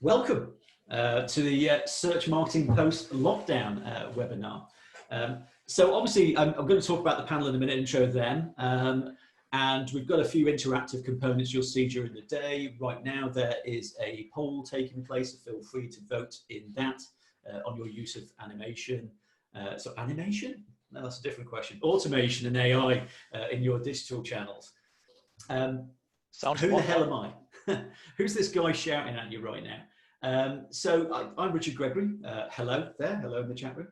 Welcome to the Search Marketing Post-Lockdown webinar. So obviously, I'm going to talk about the panel in a minute, intro them. And we've got a few interactive components you'll see during the day. Right now, there is a poll taking place, so feel free to vote in that on your use of animation. So animation? No, that's a different question. Automation and AI in your digital channels. Sounds Who fun. the hell am I? Who's this guy shouting at you right now? So I'm Richard Gregory. Hello there. Hello in the chat room.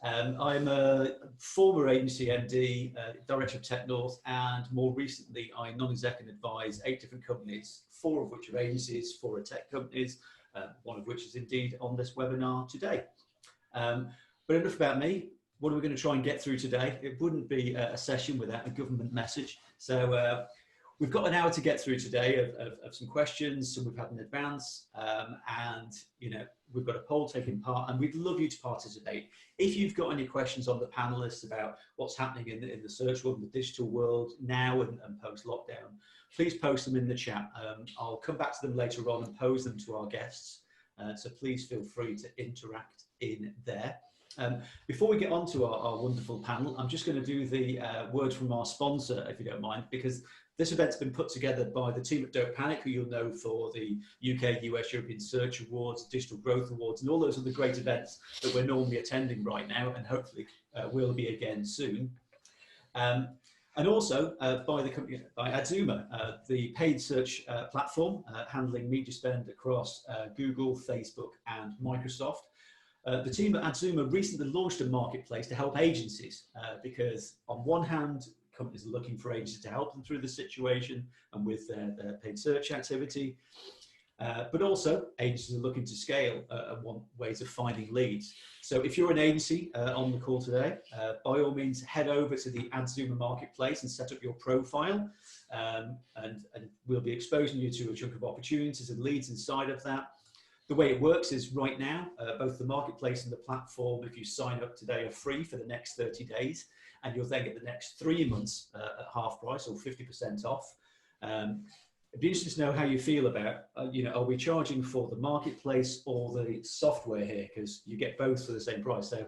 I'm a former agency MD, Director of Tech North, and more recently I non-exec and advise 8 different companies, 4 of which are agencies, 4 are tech companies, one of which is indeed on this webinar today. But enough about me. What are we going to try and get through today? It wouldn't be a session without a government message. So we've got an hour to get through today of some questions, some we've had in advance, and we've got a poll taking part, and we'd love you to participate. If you've got any questions on the panelists about what's happening in the search world, in the digital world now and post-lockdown, please post them in the chat. I'll come back to them later on and pose them to our guests, so please feel free to interact in there. Before we get on to our wonderful panel, I'm just going to do the word from our sponsor, if you don't mind, because this event's been put together by the team at Don't Panic, who you'll know for the UK, US, European Search Awards, Digital Growth Awards, and all those other great events that we're normally attending right now, and hopefully will be again soon. And also by the company, by Adzooma, the paid search platform handling media spend across Google, Facebook, and Microsoft. The team at Adzooma recently launched a marketplace to help agencies because on one hand, companies are looking for agencies to help them through the situation and with their paid search activity, but also agencies are looking to scale and want ways of finding leads. So if you're an agency on the call today, by all means head over to the Adzooma marketplace and set up your profile, and we'll be exposing you to a chunk of opportunities and leads inside of that. The way it works is right now, both the marketplace and the platform, if you sign up today, are free for the next 30 days, and you'll then get the next 3 months at half price or 50% off. It'd be interesting to know how you feel about, are we charging for the marketplace or the software here? Because you get both for the same price. So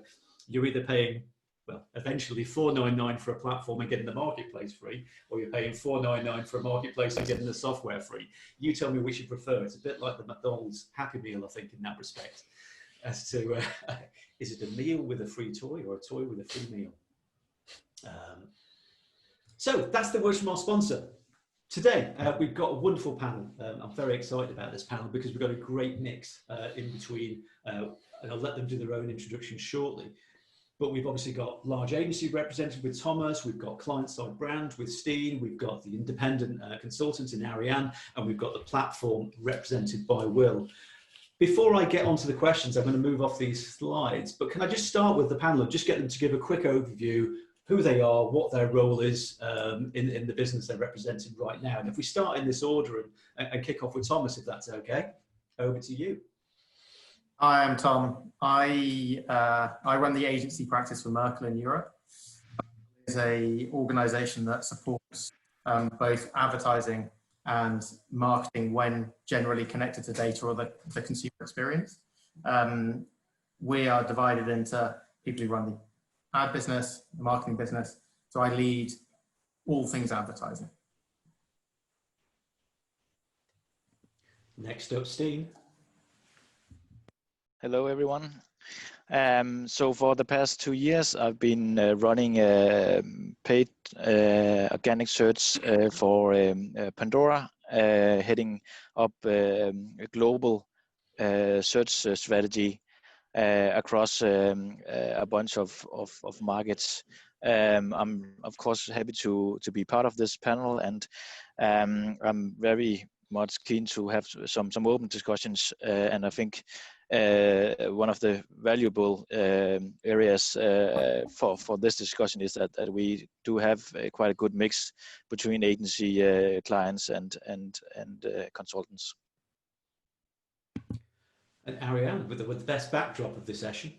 you're either paying, well, eventually $4.99 for a platform and getting the marketplace free, or you're paying $4.99 for a marketplace and getting the software free. You tell me which you prefer. It's a bit like the McDonald's Happy Meal, I think, in that respect, as to is it a meal with a free toy or a toy with a free meal? So that's the words from our sponsor. Today, we've got a wonderful panel. I'm very excited about this panel because we've got a great mix in between, and I'll let them do their own introduction shortly. But we've obviously got large agency represented with Thomas, we've got client-side brand with Steen, we've got the independent consultants in Arianne, and we've got the platform represented by Will. Before I get onto the questions, I'm going to move off these slides, but can I just start with the panel and just get them to give a quick overview, who they are, what their role is in the business they're representing right now. And if we start in this order and kick off with Thomas, if that's okay, over to you. Hi, I'm Tom. I run the agency practice for Merkle in Europe. It's an organization that supports both advertising and marketing when generally connected to data or the consumer experience. We are divided into people who run the ad business, the marketing business. So I lead all things advertising. Next up, Steen. Hello, everyone. So for the past 2 years, I've been running paid organic search for Pandora, heading up a global search strategy across a bunch of markets. I'm of course happy to be part of this panel, and I'm very much keen to have some open discussions, and I think one of the valuable areas for this discussion is that we do have quite a good mix between agency clients and consultants. And Arianne, with the best backdrop of the session.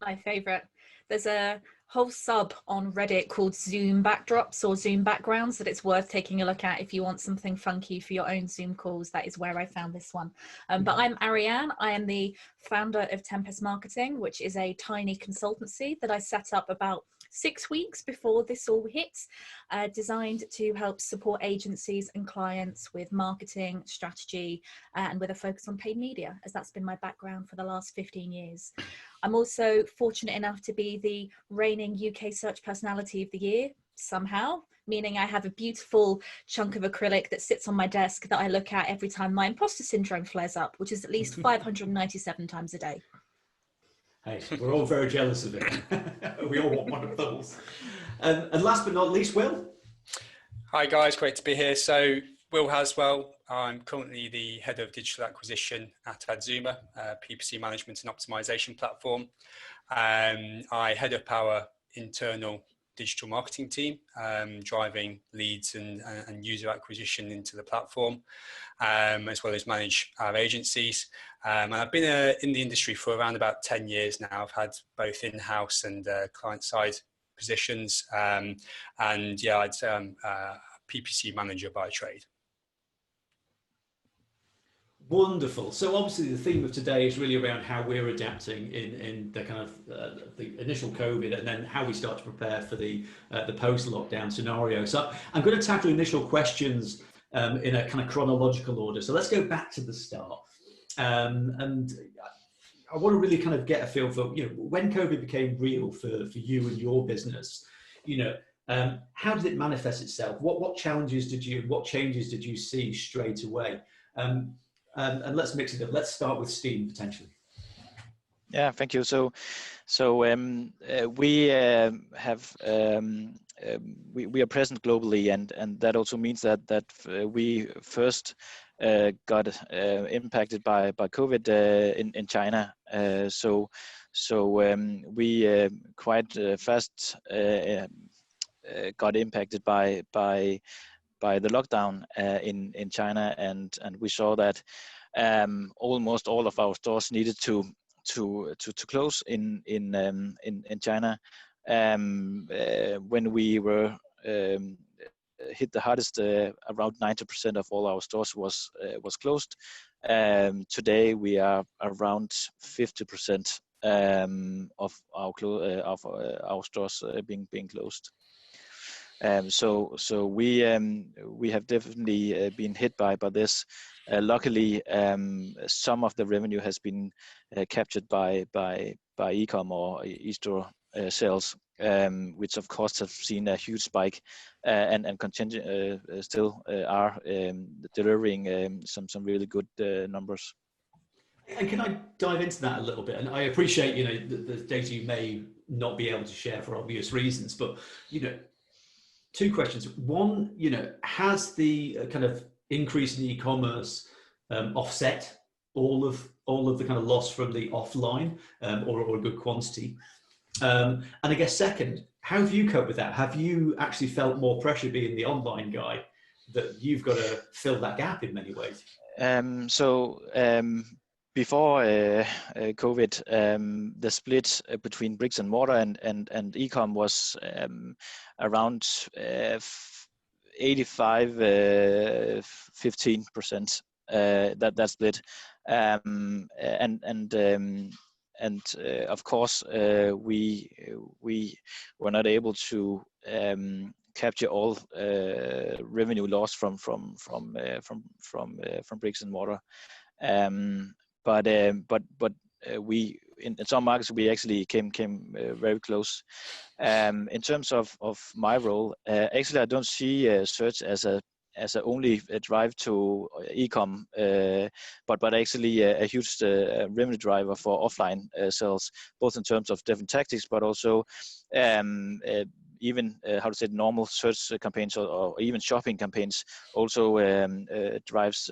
My favourite. There's a whole sub on Reddit called Zoom backdrops or Zoom backgrounds that it's worth taking a look at if you want something funky for your own Zoom calls. That is where I found this one. But I'm Arianne. I am the founder of Tempest Marketing, which is a tiny consultancy that I set up about 6 weeks before this all hits, designed to help support agencies and clients with marketing strategy and with a focus on paid media, as that's been my background for the last 15 years. I'm also fortunate enough to be the reigning UK Search Personality of the Year, somehow, meaning I have a beautiful chunk of acrylic that sits on my desk that I look at every time my imposter syndrome flares up, which is at least 597 times a day. Hey, we're all very jealous of it. We all want one of those. And last but not least, Will. Hi guys, great to be here. So Will Haswell, I'm currently the head of digital acquisition at Adzooma, PPC management and optimization platform. I head up our internal digital marketing team, driving leads and user acquisition into the platform, as well as manage our agencies. And I've been in the industry for around about 10 years now. I've had both in-house and client-side positions. And yeah, I'd say I'm a PPC manager by trade. Wonderful. So obviously the theme of today is really around how we're adapting in the kind of the initial COVID, and then how we start to prepare for the post-lockdown scenario. So I'm going to tackle initial questions in a kind of chronological order. So let's go back to the start. And I want to really kind of get a feel for, when COVID became real for you and your business, how did it manifest itself? What challenges what changes did you see straight away? And let's mix it up. Let's start with Steen, potentially. Yeah, thank you. So we have we are present globally, and that also means that we first got impacted by COVID in China. So we quite fast got impacted by the lockdown in China, and we saw that almost all of our stores needed to close in China. When we were hit the hardest, around 90% of all our stores was closed. Today we are around 50% of our stores being closed. So we have definitely been hit by this. Luckily, some of the revenue has been captured by e-com or e-store sales, which of course have seen a huge spike and continue still are delivering some really good numbers. And can I dive into that a little bit? And I appreciate the data you may not be able to share for obvious reasons, but two questions. One, has the kind of increase in e-commerce offset all of the kind of loss from the offline or a good quantity? And I guess second, how have you coped with that? Have you actually felt more pressure being the online guy that you've got to fill that gap in many ways? Before COVID, the split between bricks and mortar and e-com was around 85, 15%. That split, and of course we were not able to capture all revenue loss from bricks and mortar. But we in some markets we actually came very close. In terms of my role, actually I don't see search as a only a drive to e-com, but actually a huge revenue driver for offline sales, both in terms of different tactics, but also even normal search campaigns or even shopping campaigns also drives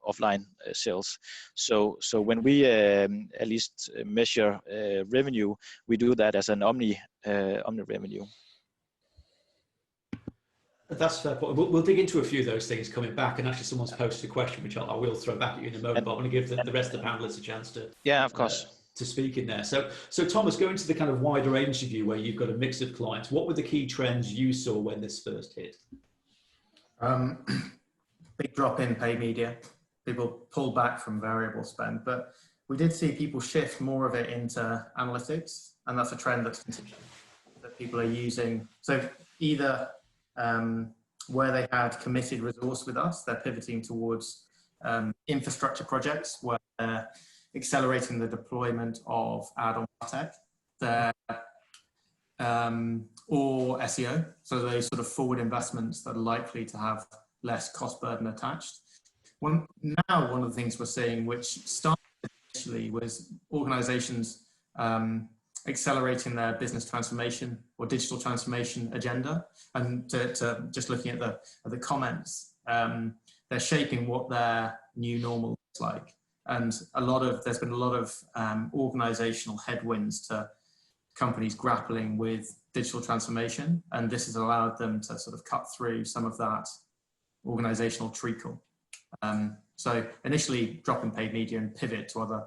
offline sales. So when we at least measure revenue, we do that as an omni revenue. That's a fair point. We'll dig into a few of those things coming back, and actually someone's posted a question which I will throw back at you in a moment, but I want to give the rest of the panelists a chance to of course to speak in there. So Thomas, going to the kind of wider agency view where you've got a mix of clients, what were the key trends you saw when this first hit? Big drop in paid media. People pulled back from variable spend, but we did see people shift more of it into analytics, and that's a trend that's continuing, that people are using. So either where they had committed resource with us, they're pivoting towards infrastructure projects where they're accelerating the deployment of add-on tech, or SEO. So those sort of forward investments that are likely to have less cost burden attached. One of the things we're seeing, which started initially, was organizations accelerating their business transformation or digital transformation agenda. And to just looking at the comments, they're shaping what their new normal looks like. And there's been a lot of organizational headwinds to companies grappling with digital transformation. And this has allowed them to sort of cut through some of that organizational treacle. So initially drop in paid media and pivot to other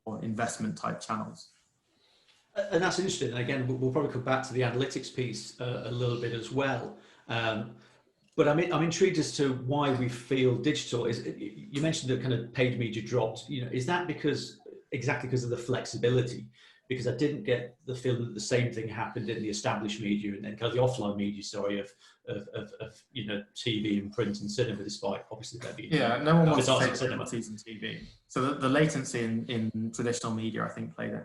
or investment type channels. And that's interesting. And again, we'll probably come back to the analytics piece a little bit as well. But I'm intrigued as to why we feel digital. You mentioned that kind of paid media dropped. Is that exactly because of the flexibility? Because I didn't get the feeling that the same thing happened in the established media and kind of the offline media, of TV and print and cinema, despite obviously there being no one wants to take cinema. latencies in TV. So the latency in traditional media, I think, played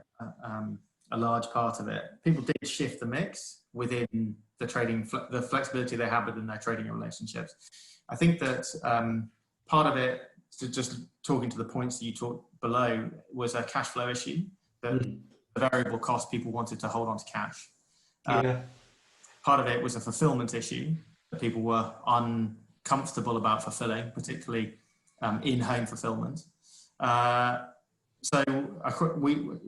a large part of it. People did shift the mix within the trading, the flexibility they have within their trading relationships. I think that part of it, just talking to the points that you talked below, was a cash flow issue. The variable cost, people wanted to hold on to cash. Part of it was a fulfillment issue that people were uncomfortable about fulfilling, particularly in-home fulfillment. So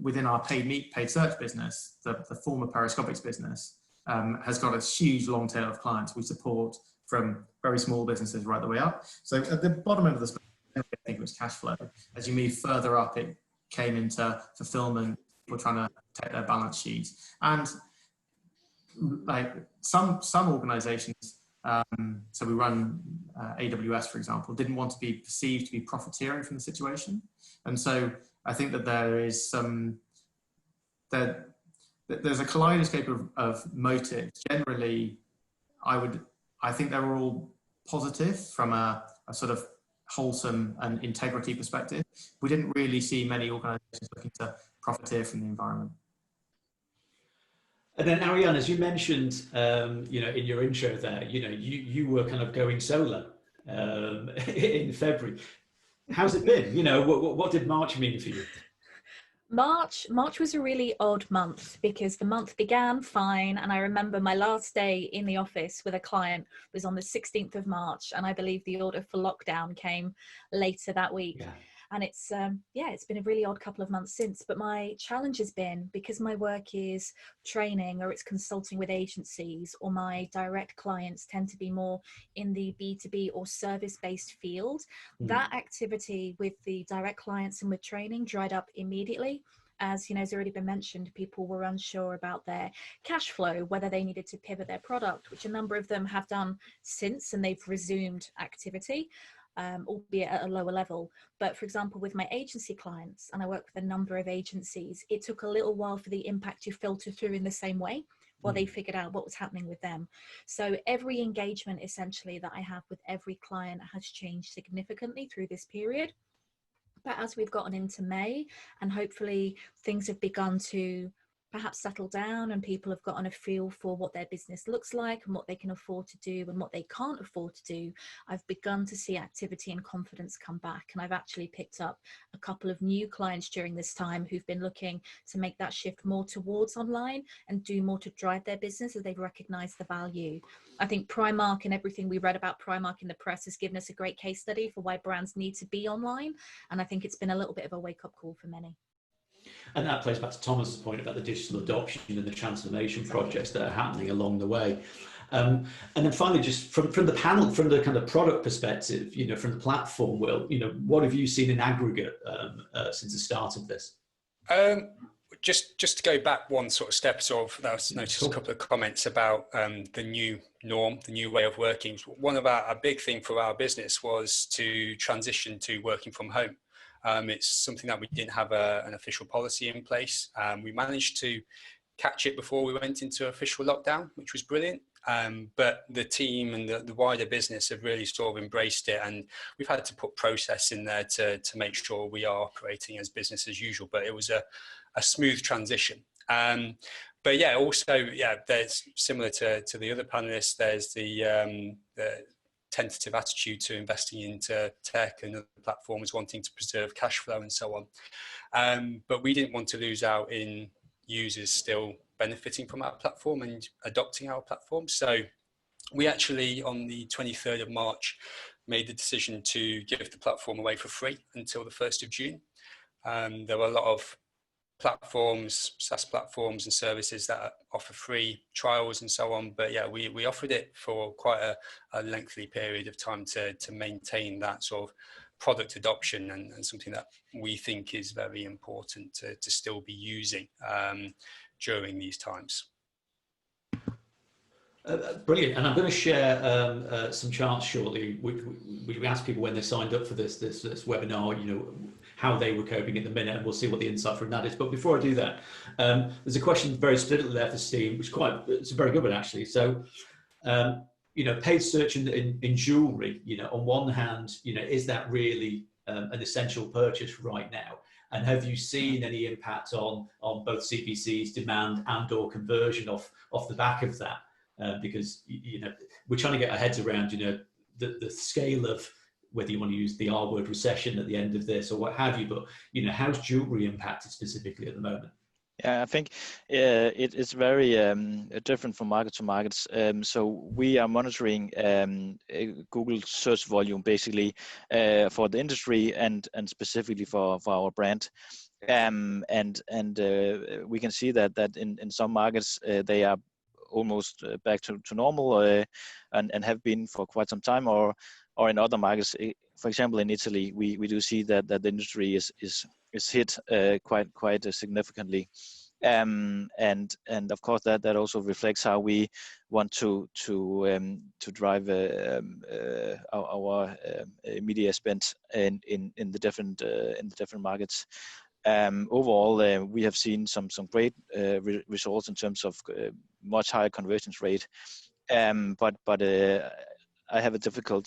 within our paid search business, the former Periscopics business has got a huge long tail of clients we support, from very small businesses right the way up. So at the bottom end of the spectrum, I think it was cash flow. As you move further up, it came into fulfillment, people trying to take their balance sheets. And like some organizations, so we run AWS, for example, didn't want to be perceived to be profiteering from the situation. And so I think that there is there's a kaleidoscope of motives. Generally, I think they're all positive from a sort of wholesome and integrity perspective. We didn't really see many organizations looking to profiteer from the environment. And then Arianne, as you mentioned, in your intro there, you were kind of going solo in February. How's it been? What did March mean for you? March was a really odd month because the month began fine, and I remember my last day in the office with a client was on the 16th of March, and I believe the order for lockdown came later that week. Yeah. And it's been a really odd couple of months since. But my challenge has been, because my work is training or it's consulting with agencies, or my direct clients tend to be more in the B2B or service-based field, that activity with the direct clients and with training dried up immediately. As has already been mentioned, people were unsure about their cash flow, whether they needed to pivot their product, which a number of them have done since, and they've resumed activity. Albeit at a lower level. But for example, with my agency clients, and I work with a number of agencies, it took a little while for the impact to filter through in the same way while they figured out what was happening with them. So every engagement essentially that I have with every client has changed significantly through this period. But as we've gotten into May, and hopefully things have begun to perhaps settle down and people have gotten a feel for what their business looks like and what they can afford to do and what they can't afford to do, I've begun to see activity and confidence come back. And I've actually picked up a couple of new clients during this time who've been looking to make that shift more towards online and do more to drive their business as they've recognized the value. I think Primark and everything we read about Primark in the press has given us a great case study for why brands need to be online. And I think it's been a little bit of a wake-up call for many. And that plays back to Thomas's point about the digital adoption and the transformation projects that are happening along the way. And then finally, just from the panel, from the kind of product perspective, from the platform world, what have you seen in aggregate since the start of this? Just to go back one sort of step, I noticed a couple of comments about the new norm, the new way of working. One of our big thing for our business was to transition to working from home. It's something that we didn't have an official policy in place. We managed to catch it before we went into official lockdown, which was brilliant. But the team and the wider business have really sort of embraced it, and we've had to put process in there to make sure we are operating as business as usual. But it was a smooth transition. But yeah, also, yeah, there's similar to the other panelists, there's the tentative attitude to investing into tech and other platforms, wanting to preserve cash flow and so on. But we didn't want to lose out in users still benefiting from our platform and adopting our platform. So we actually, on the 23rd of March, made the decision to give the platform away for free until the 1st of June. There were a lot of platforms, SaaS platforms and services that offer free trials and so on. But yeah, we offered it for quite a lengthy period of time to maintain that sort of product adoption and something that we think is very important to still be using during these times. Brilliant, and I'm going to share some charts shortly. We asked people when they signed up for this webinar, you know, how they were coping at the minute, and we'll see what the insight from that is. But before I do that, there's a question very specifically there for Steen, which it's a very good one actually. So, you know, paid search in jewelry, you know, on one hand, you know, is that really an essential purchase right now? And have you seen any impact on both CPC's demand and/or conversion off the back of that? Because, you know, we're trying to get our heads around, you know, the scale of whether you want to use the R word recession at the end of this or what have you, but, you know, how's jewelry impacted specifically at the moment? Yeah, I think it's very different from market to markets. So we are monitoring Google search volume basically for the industry and specifically for our brand. And we can see that in some markets they are almost back to normal and have been for quite some time, or in other markets, for example in Italy, we do see that the industry is hit quite significantly. And of course that also reflects how we want to drive our media spend in the different markets. Overall, we have seen some great results in terms of much higher conversion rate, but I have a difficult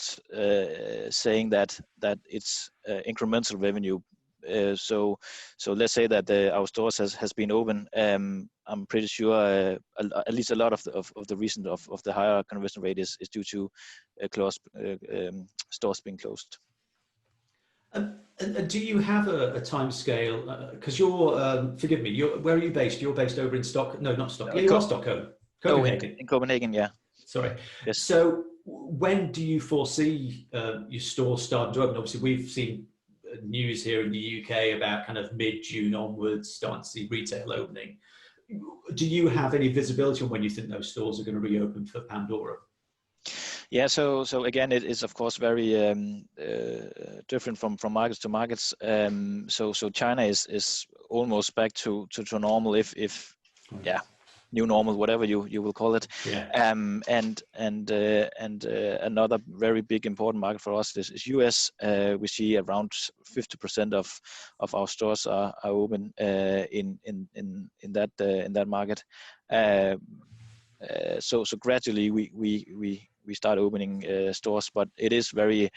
saying that it's incremental revenue. So let's say that our stores has been open. I'm pretty sure at least a lot of the reason of the higher conversion rate is due to stores being closed. And do you have a time scale? Because you're, forgive me, where are you based? You're based over in Stockholm. No, not Stockholm. You are Stockholm. Copenhagen. In Copenhagen, yeah. Sorry. Yes. So when do you foresee your stores starting to open? Obviously, we've seen news here in the UK about kind of mid-June onwards, starting to see retail opening. Do you have any visibility on when you think those stores are going to reopen for Pandora? Yeah, so again, it is of course very different from markets to markets. So China is almost back to normal, if yeah, new normal, whatever you will call it. Yeah. And another very big important market for us is US. We see around 50% of our stores are open in that market. So gradually we start opening stores, but it is very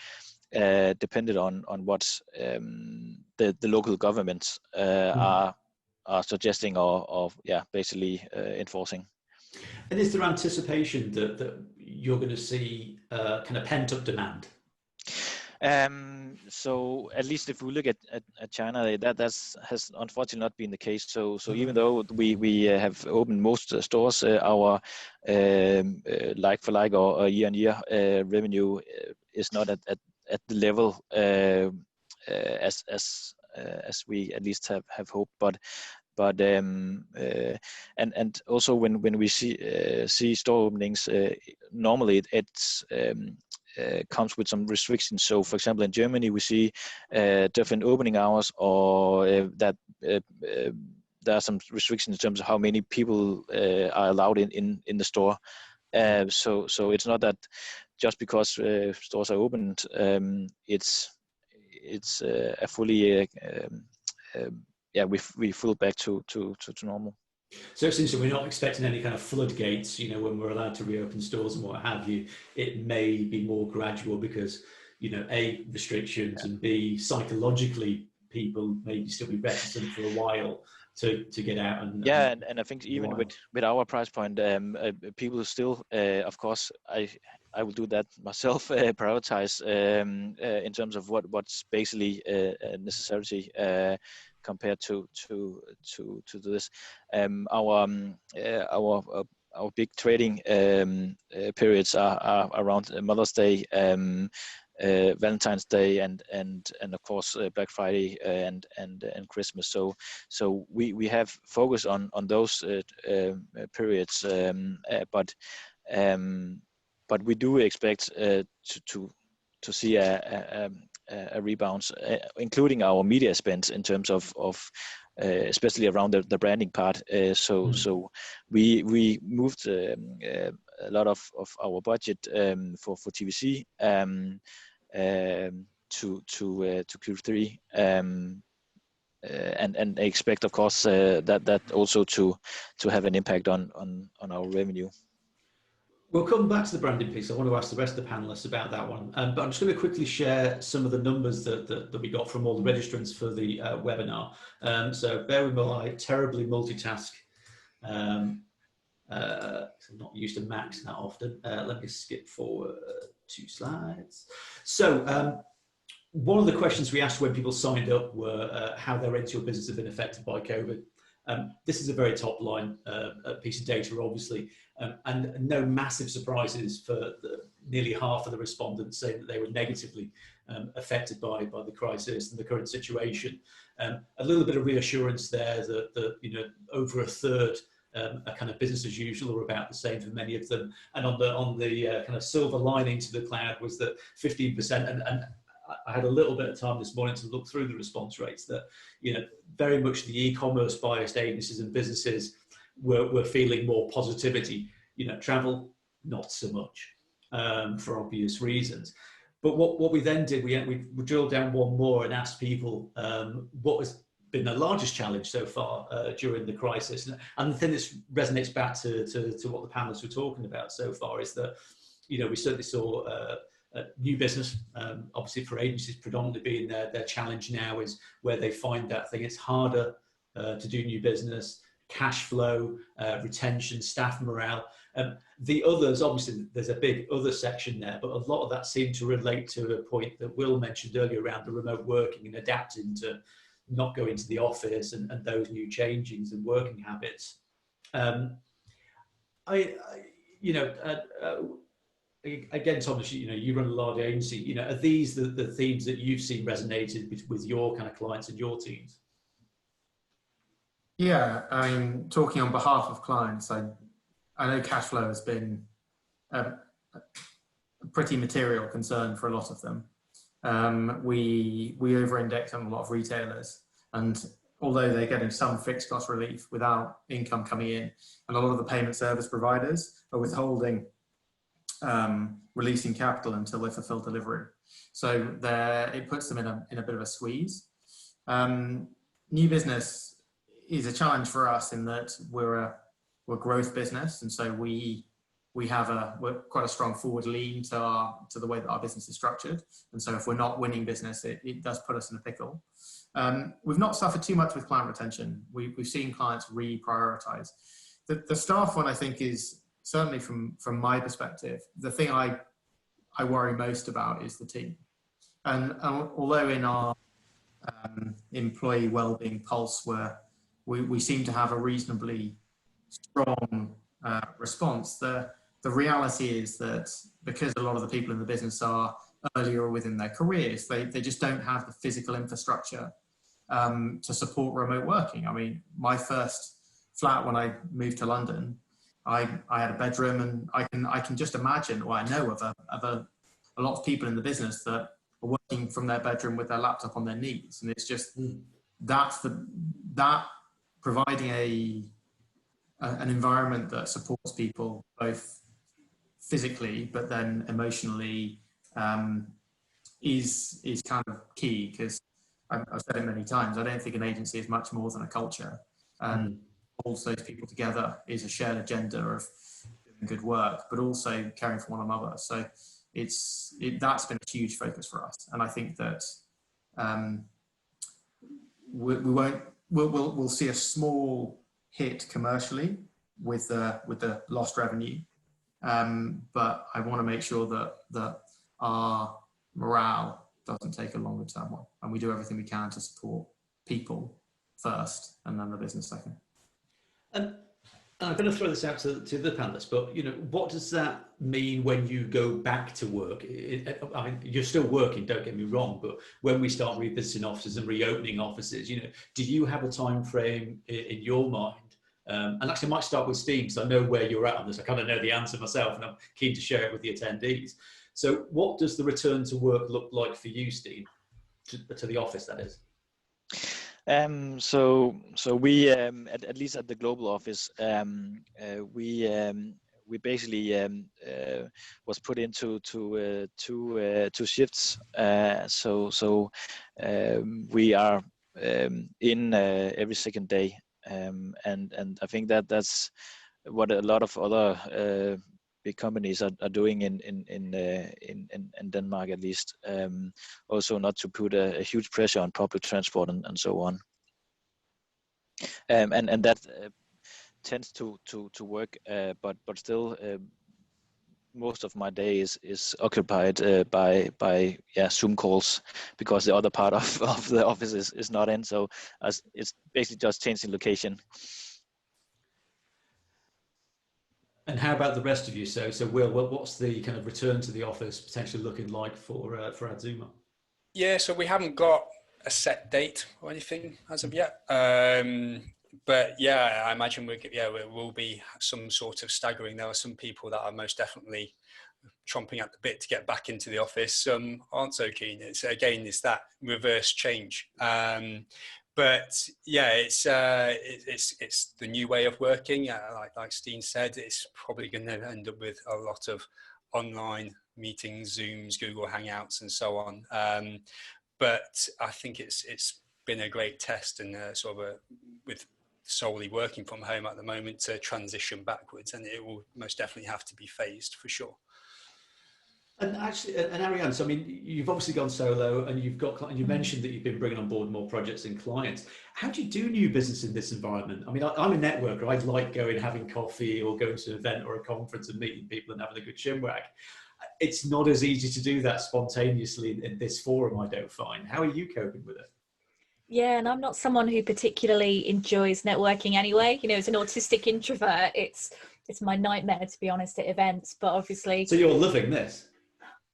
dependent on what the local governments are suggesting or basically enforcing. And is there anticipation that you're going to see kind of pent-up demand? So at least if we look at China, that has unfortunately not been the case. So even though we have opened most stores, our like-for-like or year-on-year revenue is not at the level as we at least have hoped. But and also when we see store openings, normally it's comes with some restrictions. So, for example, in Germany, we see different opening hours, or that there are some restrictions in terms of how many people are allowed in the store. So it's not that just because stores are opened, it's a fully we full back to normal. So it seems that we're not expecting any kind of floodgates, you know, when we're allowed to reopen stores and what have you. It may be more gradual because, you know, A, restrictions, and B, psychologically, people maybe still be reticent for a while to get out. And I think even with our price point, people still, of course, I will do that myself, prioritize in terms of what's basically a necessity compared to this. Our big trading periods are around Mother's Day, Valentine's Day, and of course Black Friday and Christmas. So we have focus on those periods, but we do expect to see a rebound, including our media spend in terms of especially around the branding part. So we moved a lot of our budget for TVC to Q3, and expect, of course, that also to have an impact on our revenue. We'll come back to the branding piece. I want to ask the rest of the panelists about that one. But I'm just going to quickly share some of the numbers that we got from all the registrants for the webinar. So bear with me while I terribly multitask. I'm not used to Macs that often. Let me skip forward 2 slides. So one of the questions we asked when people signed up were how their retail business had been affected by COVID. This is a very top line piece of data, obviously, and no massive surprises for nearly half of the respondents saying that they were negatively affected by the crisis and the current situation. A little bit of reassurance there that you know, over a third are kind of business as usual, or about the same for many of them. And on the kind of silver lining to the cloud was that 15%, and I had a little bit of time this morning to look through the response rates, that, you know, very much the e-commerce biased agencies and businesses were feeling more positivity. You know, travel, not so much, for obvious reasons. But what we then did, we drilled down one more and asked people what has been the largest challenge so far during the crisis. And the thing that resonates back to what the panelists were talking about so far is that, you know, we certainly saw new business, obviously for agencies predominantly being their challenge now is where they find that thing. It's harder to do new business, cash flow, retention, staff morale. The others, obviously there's a big other section there, but a lot of that seemed to relate to a point that Will mentioned earlier around the remote working and adapting to not going to the office and those new changings and working habits. Again, Thomas, you know, you run a large agency. You know, are these the themes that you've seen resonated with your kind of clients and your teams? Yeah, I mean, talking on behalf of clients, I know cash flow has been a pretty material concern for a lot of them. We over-index on a lot of retailers, and although they're getting some fixed cost relief without income coming in, and a lot of the payment service providers are withholding releasing capital until they fulfill delivery. So it puts them in a bit of a squeeze. New business is a challenge for us in that we're a growth business, and so we're quite a strong forward lean to the way that our business is structured. And so if we're not winning business, it does put us in a pickle. We've not suffered too much with client retention. We've seen clients reprioritize. The staff one, I think, is certainly from my perspective, the thing I worry most about is the team. And although in our employee wellbeing pulse, where we seem to have a reasonably strong response, the reality is that because a lot of the people in the business are earlier within their careers, they just don't have the physical infrastructure to support remote working. I mean, my first flat when I moved to London, I had a bedroom, and I can just imagine, or I know of a lot of people in the business that are working from their bedroom with their laptop on their knees. And it's just, that providing an environment that supports people both physically, but then emotionally, is kind of key, because I've said it many times, I don't think an agency is much more than a culture. And holds those people together is a shared agenda of doing good work, but also caring for one another. So that's been a huge focus for us. And I think that we'll see a small hit commercially with the lost revenue. But I want to make sure that our morale doesn't take a longer term one, and we do everything we can to support people first and then the business second. And I'm going to throw this out to the panelists, but what does that mean when you go back to work? I mean, you're still working, don't get me wrong, but when we start revisiting offices and reopening offices, do you have a time frame in your mind? And actually, I might start with Steen, because I know where you're at on this. I kind of know the answer myself, and I'm keen to share it with the attendees. So what does the return to work look like for you, Steen, to the office, that is? So we, at least at the global office, we basically was put into two shifts. So we are in every second day, and I think that's what a lot of other big companies are doing in Denmark, at least. Also, not to put a huge pressure on public transport and so on. And that tends to work, but still, most of my day is occupied by Zoom calls, because the other part of the office is not in. So it's basically just changing location. And how about the rest of you? So Will, what's the kind of return to the office potentially looking like for Adzooma? Yeah, so we haven't got a set date or anything as of yet. But yeah, I imagine it will be some sort of staggering. There are some people that are most definitely chomping at the bit to get back into the office. Some aren't so keen. It's that reverse change. But yeah, it's the new way of working. Like Steen said, it's probably going to end up with a lot of online meetings, Zooms, Google Hangouts, and so on. But I think it's been a great test, and with solely working from home at the moment, to transition backwards, and it will most definitely have to be phased for sure. And actually, and Arianne, so I mean, you've obviously gone solo, and you mentioned that you've been bringing on board more projects and clients. How do you do new business in this environment? I mean, I'm a networker. I like going, having coffee, or going to an event or a conference and meeting people and having a good chinwag. It's not as easy to do that spontaneously in this forum, I don't find. How are you coping with it? Yeah, and I'm not someone who particularly enjoys networking anyway. As an autistic introvert, it's my nightmare, to be honest, at events. But obviously, so you're loving this.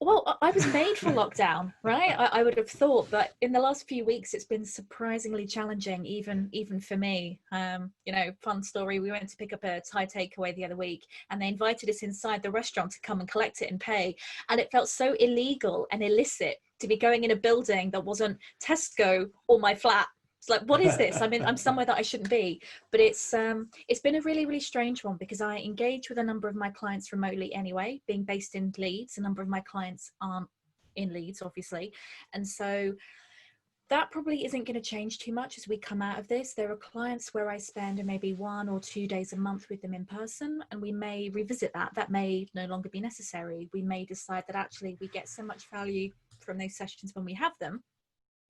Well, I was made for lockdown, right? I would have thought, but in the last few weeks, it's been surprisingly challenging, even for me. Fun story. We went to pick up a Thai takeaway the other week, and they invited us inside the restaurant to come and collect it and pay. And it felt so illegal and illicit to be going in a building that wasn't Tesco or my flat. It's like, what is this? I'm somewhere that I shouldn't be. But it's been a really, really strange one, because I engage with a number of my clients remotely anyway, being based in Leeds. A number of my clients aren't in Leeds, obviously. And so that probably isn't going to change too much as we come out of this. There are clients where I spend maybe 1 or 2 days a month with them in person, and we may revisit that. That may no longer be necessary. We may decide that actually we get so much value from those sessions when we have them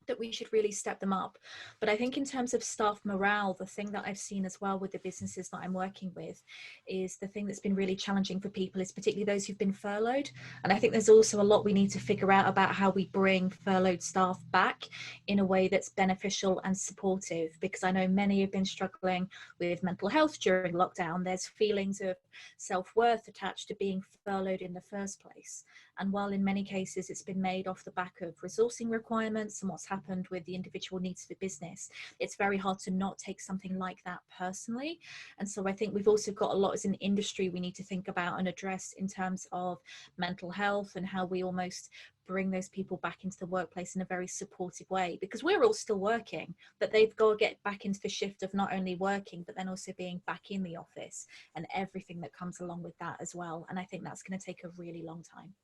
that we should really step them up. But I think in terms of staff morale, the thing that I've seen as well with the businesses that I'm working with is the thing that's been really challenging for people is particularly those who've been furloughed. And I think there's also a lot we need to figure out about how we bring furloughed staff back in a way that's beneficial and supportive, because I know many have been struggling with mental health during lockdown. There's feelings of self-worth attached to being furloughed in the first place. And while in many cases it's been made off the back of resourcing requirements and what's happened with the individual needs for business, it's very hard to not take something like that personally. And so I think we've also got a lot as an industry we need to think about and address in terms of mental health and how we almost bring those people back into the workplace in a very supportive way, because we're all still working, but they've got to get back into the shift of not only working, but then also being back in the office and everything that comes along with that as well. And I think that's going to take a really long time.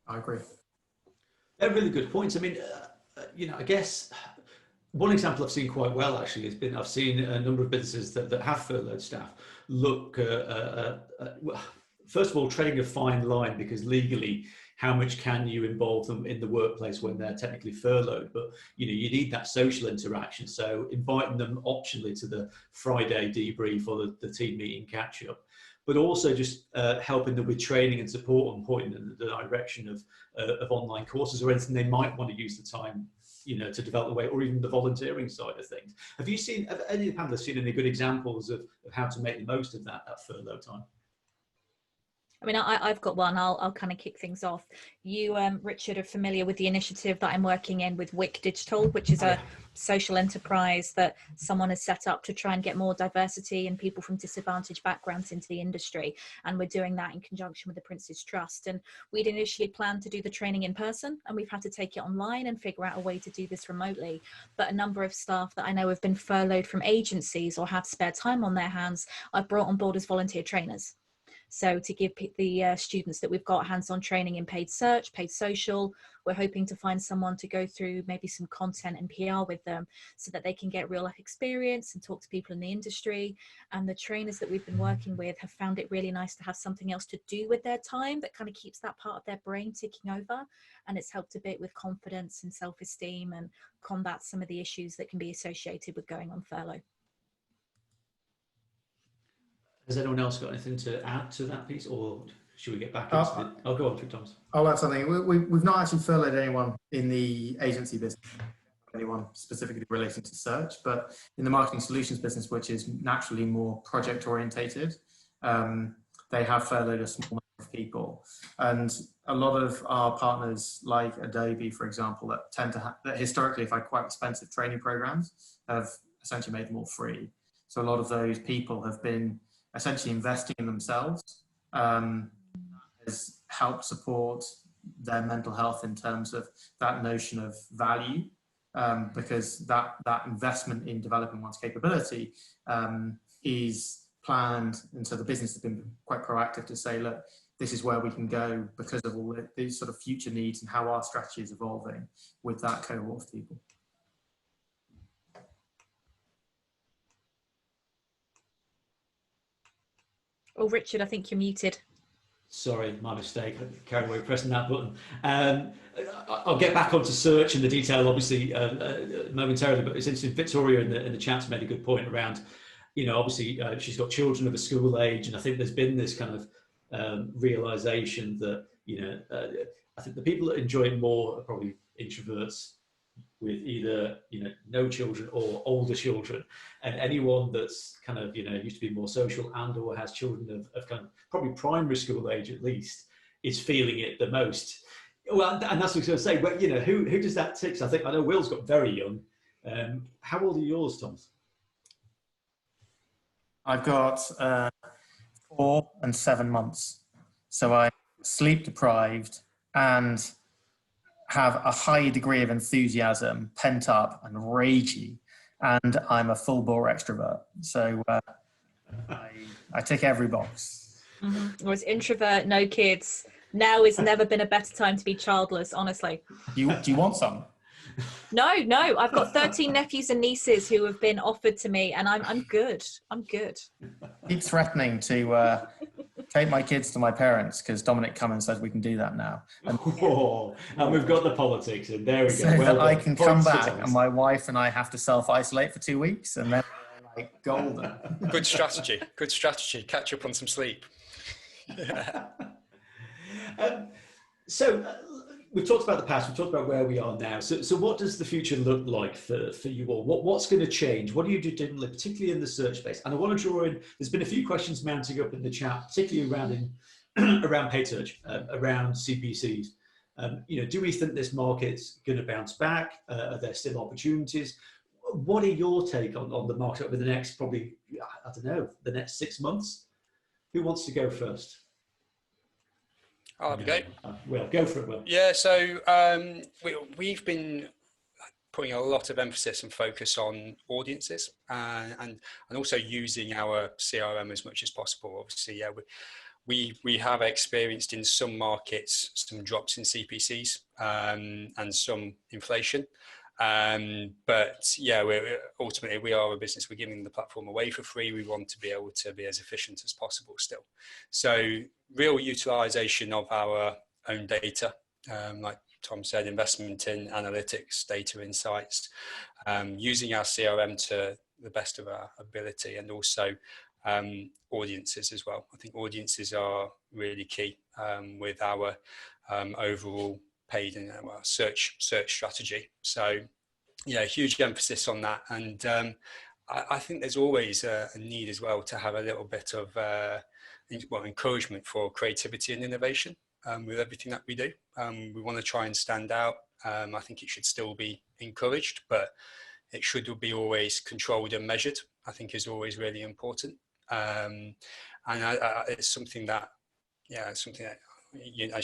I agree. They're really good points. I mean, I guess one example I've seen quite well actually has been, I've seen a number of businesses that have furloughed staff look, first of all, treading a fine line, because legally, how much can you involve them in the workplace when they're technically furloughed? But you need that social interaction. So inviting them optionally to the Friday debrief or the team meeting catch up, but also just helping them with training and support and pointing in the direction of online courses or anything they might want to use the time, to develop the way, or even the volunteering side of things. Have any of the panelists seen any good examples of how to make the most of that furlough time? I mean, I've got one. I'll kind of kick things off. You, Richard, are familiar with the initiative that I'm working in with WIC Digital, which is a social enterprise that someone has set up to try and get more diversity and people from disadvantaged backgrounds into the industry. And we're doing that in conjunction with the Prince's Trust. And we'd initially planned to do the training in person, and we've had to take it online and figure out a way to do this remotely. But a number of staff that I know have been furloughed from agencies or have spare time on their hands, I've brought on board as volunteer trainers. So to give the students that we've got hands-on training in paid search, paid social, we're hoping to find someone to go through maybe some content and PR with them so that they can get real life experience and talk to people in the industry. And the trainers that we've been working with have found it really nice to have something else to do with their time that kind of keeps that part of their brain ticking over. And it's helped a bit with confidence and self-esteem and combat some of the issues that can be associated with going on furlough. Has anyone else got anything to add to that piece, or should we get back into it? I'll go on through Thomas. I'll add something. We've not actually furloughed anyone in the agency business, anyone specifically relating to search, but in the marketing solutions business, which is naturally more project orientated, they have furloughed a small number of people. And a lot of our partners, like Adobe, for example, that tend to that historically have had quite expensive training programs, have essentially made them all free. So a lot of those people have been essentially investing in themselves, has helped support their mental health in terms of that notion of value, because that investment in developing one's capability is planned. And so the business has been quite proactive to say, look, this is where we can go because of all these sort of future needs and how our strategy is evolving with that cohort of people. Oh, Richard, I think you're muted. Sorry, my mistake. I carried away pressing that button. I'll get back onto search and the detail, obviously, momentarily. But it's interesting. Victoria in the chat's made a good point around, obviously she's got children of a school age, and I think there's been this kind of realization that I think the people that enjoy it more are probably introverts with either no children or older children, and anyone that's kind of used to be more social and or has children of kind of probably primary school age at least is feeling it the most. Well, and that's what I was going to say. But who does that tick? I think I know Will's got very young. How old are yours, Thomas? I've got 4 and 7 months, so I'm sleep deprived and have a high degree of enthusiasm, pent up and ragey, and I'm a full bore extrovert. So I tick every box. Mm-hmm. Well, it's introvert, no kids. Now has never been a better time to be childless, honestly. Do you want some? No, I've got 13 nephews and nieces who have been offered to me, and I'm good. I'm good. Keep threatening to take my kids to my parents because Dominic Cummins says we can do that now. And we've got the politics, and there we go. So that I can come back, and my wife and I have to self-isolate for 2 weeks, and then we're like golden. Good strategy. Good strategy. Catch up on some sleep. So we've talked about the past, we've talked about where we are now. So what does the future look like for you all? What's going to change? What do you do differently, particularly in the search space? And I want to draw in, there's been a few questions mounting up in the chat, particularly around around paid search, around CPCs. Do we think this market's going to bounce back? Are there still opportunities? What are your take on the market over the next probably, I don't know, the next 6 months? Who wants to go first? I'll have a go. Well, go for it, Will. Yeah, so we've been putting a lot of emphasis and focus on audiences and also using our CRM as much as possible. Obviously, yeah, we have experienced in some markets some drops in CPCs and some inflation. But yeah, ultimately we are a business. We're giving the platform away for free. We want to be able to be as efficient as possible still. So real utilization of our own data, like Tom said, investment in analytics, data insights, using our CRM to the best of our ability, and also audiences as well. I think audiences are really key with our overall paid and search strategy. So yeah, huge emphasis on that. And I think there's always a need as well to have a little bit of encouragement for creativity and innovation with everything that we do. We want to try and stand out. I think it should still be encouraged, but it should be always controlled and measured, I think is always really important. And it's something that, as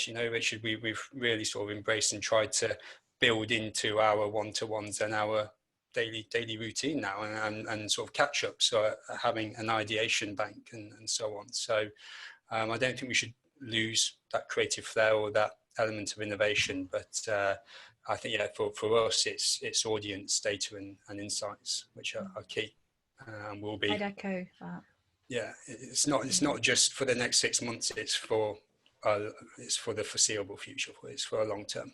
you know, Richard, we've really sort of embraced and tried to build into our one-to-ones and our daily routine now, and sort of catch up. So having an ideation bank and so on. So I don't think we should lose that creative flair or that element of innovation. But I think for us, it's audience data and insights which are key and will be. I'd echo that. Yeah, it's not just for the next 6 months. It's for the foreseeable future. It's for a long term.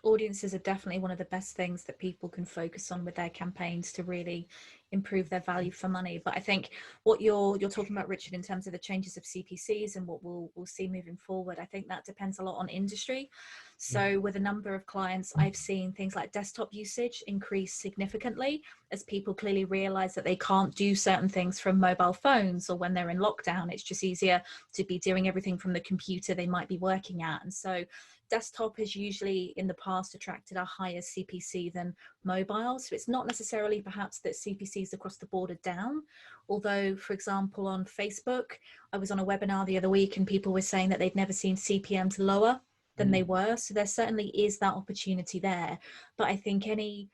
Audiences are definitely one of the best things that people can focus on with their campaigns to really improve their value for money. But I think what you're talking about, Richard, in terms of the changes of CPCs and what we'll see moving forward, I think that depends a lot on industry. So with a number of clients, I've seen things like desktop usage increase significantly as people clearly realize that they can't do certain things from mobile phones, or when they're in lockdown, it's just easier to be doing everything from the computer they might be working at. And so desktop has usually in the past attracted a higher CPC than mobile. So it's not necessarily perhaps that CPCs across the board are down. Although, for example, on Facebook, I was on a webinar the other week and people were saying that they'd never seen CPMs lower than they were. So there certainly is that opportunity there. But I think any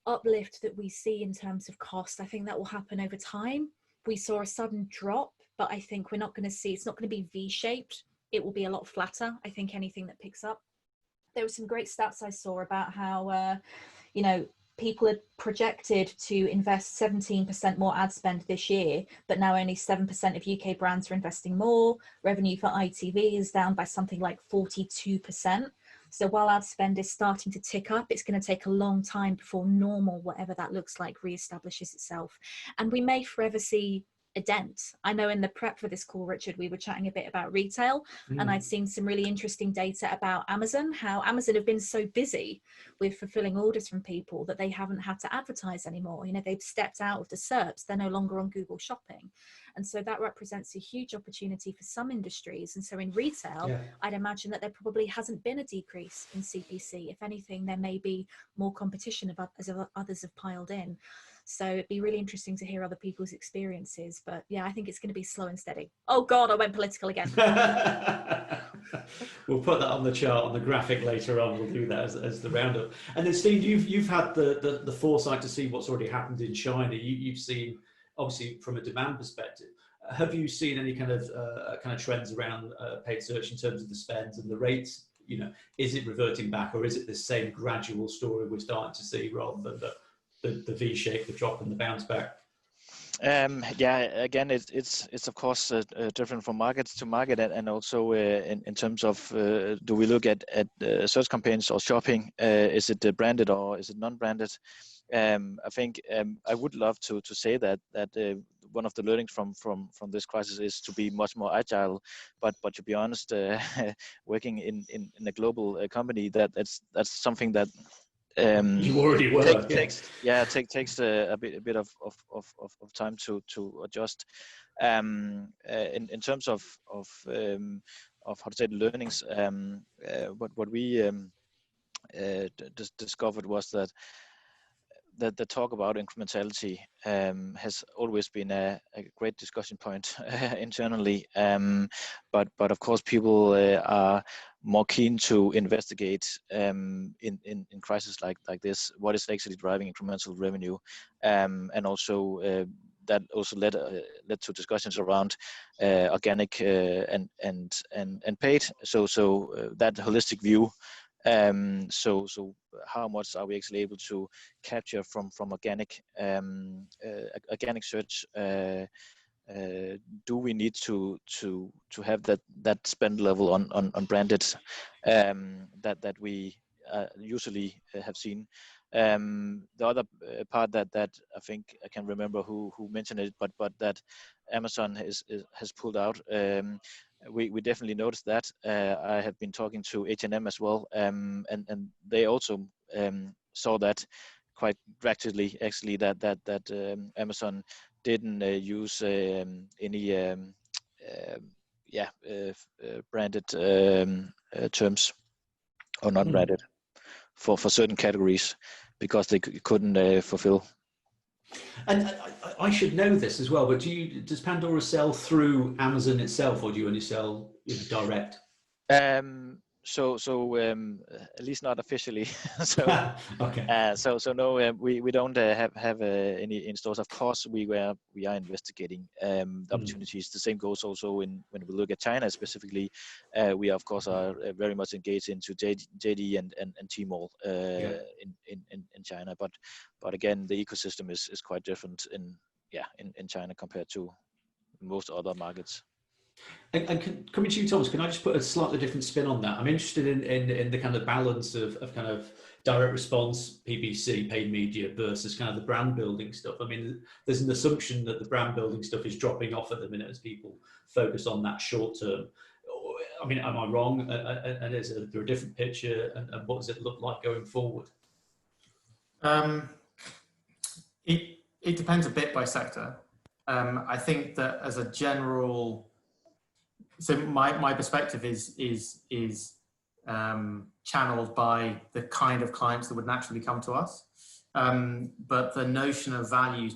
uplift that we see in terms of cost, I think that will happen over time. We saw a sudden drop, but I think we're not going to see, it's not going to be V-shaped. It will be a lot flatter. I think anything that picks up. There were some great stats I saw about how, people had projected to invest 17% more ad spend this year, but now only 7% of UK brands are investing more. Revenue for ITV is down by something like 42%. So while ad spend is starting to tick up, it's going to take a long time before normal, whatever that looks like, reestablishes itself. And we may forever see a dent. I know in the prep for this call, Richard, we were chatting a bit about retail, and I'd seen some really interesting data about Amazon, how Amazon have been so busy with fulfilling orders from people that they haven't had to advertise anymore. They've stepped out of the SERPs. They're no longer on Google Shopping. And so that represents a huge opportunity for some industries. And so in retail, I'd imagine that there probably hasn't been a decrease in CPC. If anything, there may be more competition as others have piled in. So it'd be really interesting to hear other people's experiences. But yeah, I think it's going to be slow and steady. Oh God, I went political again. We'll put that on the chart, on the graphic later on. We'll do that as the roundup. And then Steen, you've had the foresight to see what's already happened in China. You've seen, obviously, from a demand perspective. Have you seen any kind of trends around paid search in terms of the spends and the rates? Is it reverting back, or is it the same gradual story we're starting to see rather than the V-shape, the drop and the bounce back? Again, it's of course different from market to market, and also in terms of do we look at search campaigns or shopping? Is it branded or is it non-branded? I think I would love to say that one of the learnings from this crisis is to be much more agile, but to be honest, working in a global company, that's something that You already were. Takes a bit of time to adjust. In terms of how to say the learnings, what we discovered was that the talk about incrementality has always been a great discussion point internally, but of course people are more keen to investigate in crisis like this what is actually driving incremental revenue, and also that also led to discussions around organic and paid. So that holistic view. So how much are we actually able to capture from organic search? Do we need to have that spend level on branded that we usually have seen? The other part that I think I can remember who mentioned it, but that Amazon has pulled out. We definitely noticed that. I have been talking to H&M as well, and they also saw that quite drastically, actually, that Amazon didn't use any branded terms or not branded for certain categories because they couldn't fulfill. And I should know this as well, but does Pandora sell through Amazon itself, or do you only sell direct? So at least not officially. Okay. So no, we don't have any in stores. Of course, we are investigating the opportunities. The same goes also when we look at China specifically. We of course are very much engaged into JD and Tmall in China. But again, the ecosystem is quite different in China compared to most other markets. And coming to you, Thomas, can I just put a slightly different spin on that? I'm interested in the kind of balance of kind of direct response, PPC, paid media versus kind of the brand building stuff. I mean, there's an assumption that the brand building stuff is dropping off at the minute as people focus on that short term. I mean, am I wrong? And is there a different picture? And what does it look like going forward? It depends a bit by sector. I think that as a general, so my perspective is channeled by the kind of clients that would naturally come to us. But the notion of value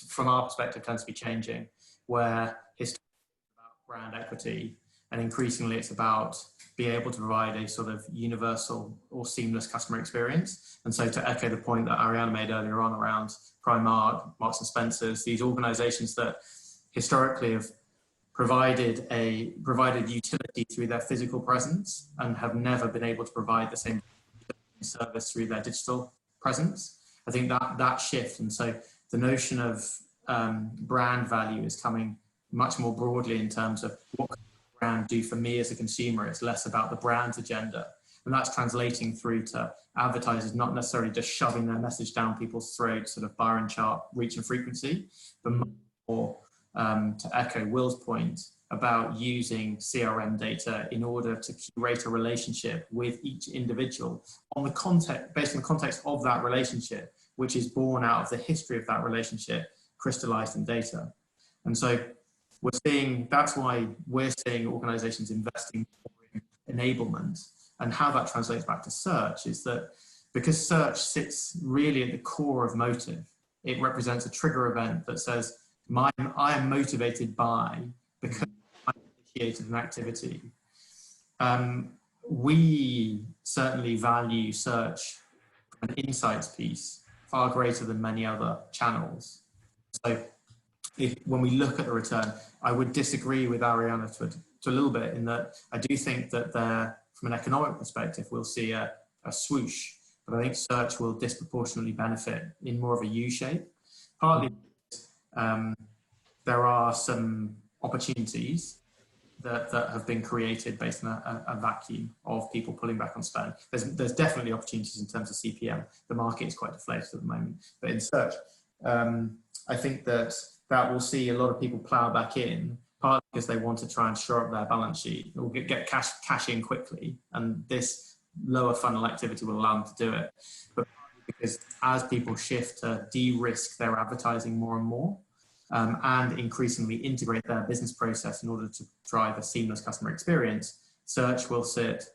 from our perspective, tends to be changing, where historically it's about brand equity, and increasingly it's about being able to provide a sort of universal or seamless customer experience. And so to echo the point that Arianne made earlier on around Primark, Marks and Spencer's, these organizations that historically have provided utility through their physical presence and have never been able to provide the same service through their digital presence. I think that shift, and so the notion of brand value is coming much more broadly in terms of what can the brand do for me as a consumer. It's less about the brand's agenda, and that's translating through to advertisers not necessarily just shoving their message down people's throats, sort of Byrne chart reach and frequency, but more to echo Will's point about using CRM data in order to curate a relationship with each individual on the context, based on the context of that relationship, which is born out of the history of that relationship crystallized in data. And so that's why we're seeing organizations investing more in enablement, and how that translates back to search is that because search sits really at the core of motive, it represents a trigger event that says, I am motivated by, because I initiated an activity. We certainly value search from an insights piece far greater than many other channels. So when we look at the return, I would disagree with Arianne to a little bit in that I do think that from an economic perspective, we'll see a swoosh, but I think search will disproportionately benefit in more of a U shape. Partly there are some opportunities that have been created based on a vacuum of people pulling back on spend. There's definitely opportunities in terms of CPM. The market is quite deflated at the moment, but in search, I think that will see a lot of people plow back in, partly because they want to try and shore up their balance sheet or get cash in quickly. And this lower funnel activity will allow them to do it. But because as people shift to de-risk their advertising more and more, and increasingly integrate their business process in order to drive a seamless customer experience, search will sit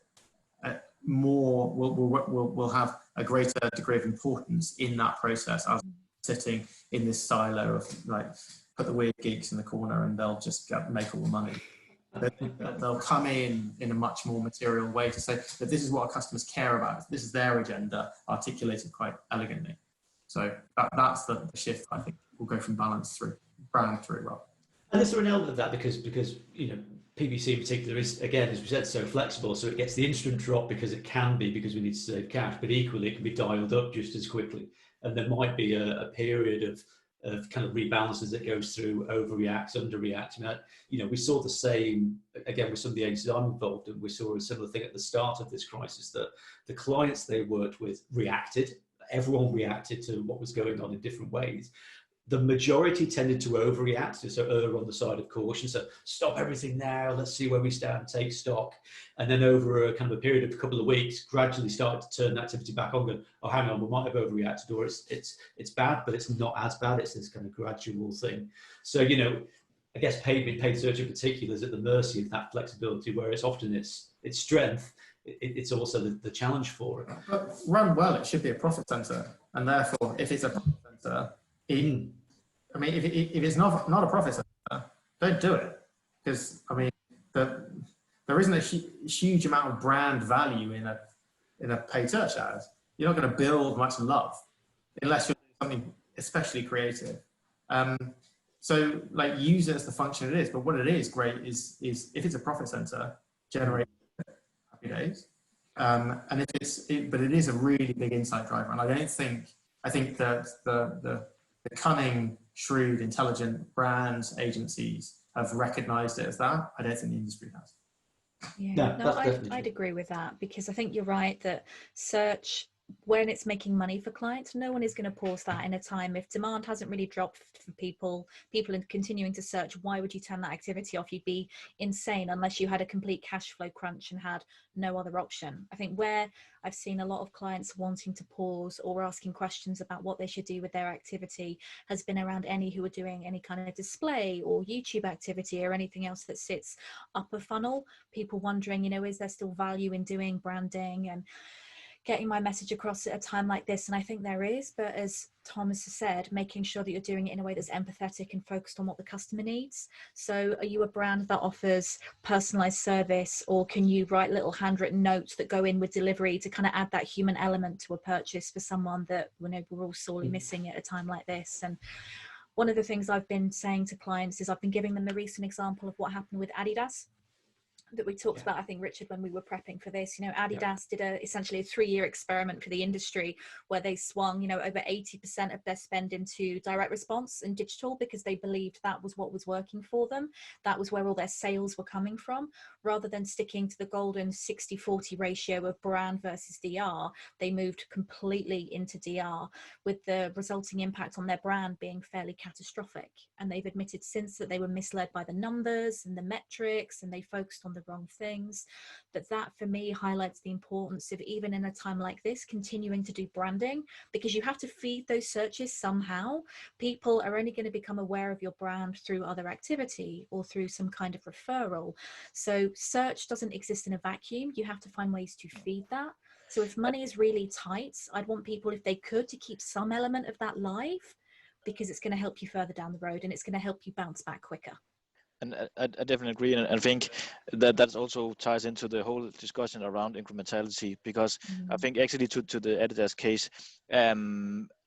more, will have a greater degree of importance in that process as sitting in this silo of like, put the weird geeks in the corner and they'll just make all the money. They'll come in a much more material way to say that this is what our customers care about. This is their agenda, articulated quite elegantly. So that's the shift, I think, will go from balance through brand through Rob. And is there an element of that because you know, PPC in particular is, again, as we said, so flexible, so it gets the instant drop because it can be, because we need to save cash, but equally it can be dialed up just as quickly. And there might be a period of kind of rebalance as it goes through, overreacts, underreacts. I mean, you know, we saw the same, again, with some of the agencies I'm involved in, we saw a similar thing at the start of this crisis, that the clients they worked with reacted. Everyone reacted to what was going on in different ways. The majority tended to overreact, so err on the side of caution. So stop everything now, let's see where we stand, take stock. And then over a kind of a period of a couple of weeks, gradually started to turn the activity back on, going, oh, hang on, we might have overreacted, or it's bad, but it's not as bad. It's this kind of gradual thing. So, you know, I guess paid search in particular is at the mercy of that flexibility, where it's often its strength. It's also the challenge for it. But run well, it should be a profit center. And therefore, if it's a profit center, I mean, if it's not a profit center, don't do it. Because, I mean, there isn't a huge amount of brand value in a paid search ad. You're not going to build much love unless you're doing something especially creative. So, like, use it as the function it is. But what it is great is if it's a profit center, generate happy days. And but it is a really big insight driver. And I think that the cunning, shrewd, intelligent brands, agencies have recognized it as that. I don't think the industry has. Yeah, no, I'd agree with that, because I think you're right that search, when it's making money for clients, no one is going to pause that in a time. If demand hasn't really dropped for people are continuing to search, why would you turn that activity off? You'd be insane unless you had a complete cash flow crunch and had no other option. I think where I've seen a lot of clients wanting to pause or asking questions about what they should do with their activity has been around any who are doing any kind of display or YouTube activity or anything else that sits upper funnel. People wondering, you know, is there still value in doing branding and getting my message across at a time like this? And I think there is, but as Thomas has said, making sure that you're doing it in a way that's empathetic and focused on what the customer needs. So are you a brand that offers personalized service, or can you write little handwritten notes that go in with delivery to kind of add that human element to a purchase for someone that, you know, we're all sorely missing at a time like this? And one of the things I've been saying to clients is I've been giving them the recent example of what happened with Adidas that we talked about, I think, Richard, when we were prepping for this. You know, Adidas did essentially a 3-year experiment for the industry where they swung, you know, over 80% of their spend into direct response and digital, because they believed that was what was working for them. That was where all their sales were coming from. Rather than sticking to the golden 60-40 ratio of brand versus DR, they moved completely into DR, with the resulting impact on their brand being fairly catastrophic. And they've admitted since that they were misled by the numbers and the metrics, and they focused on the wrong things. But that for me highlights the importance of, even in a time like this, continuing to do branding, because you have to feed those searches somehow. People are only going to become aware of your brand through other activity or through some kind of referral. So search doesn't exist in a vacuum. You have to find ways to feed that. So if money is really tight, I'd want people, if they could, to keep some element of that live, because it's going to help you further down the road and it's going to help you bounce back quicker. And I definitely agree, and I think that also ties into the whole discussion around incrementality, because I think actually to the Adidas case, I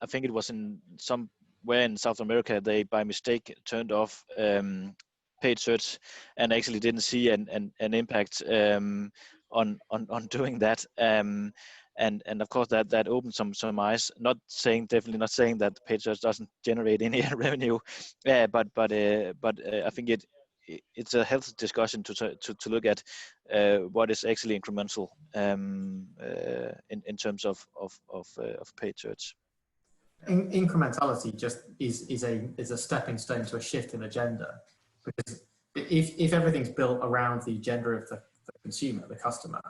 think it was in somewhere in South America, they by mistake turned off paid search and actually didn't see an impact on doing that. And of course that opened some eyes. Definitely not saying that paid search doesn't generate any revenue, but I think it's a healthy discussion to look at what is actually incremental in terms of paid search. Incrementality just is a stepping stone to a shift in agenda, because if everything's built around the agenda of the consumer, the customer,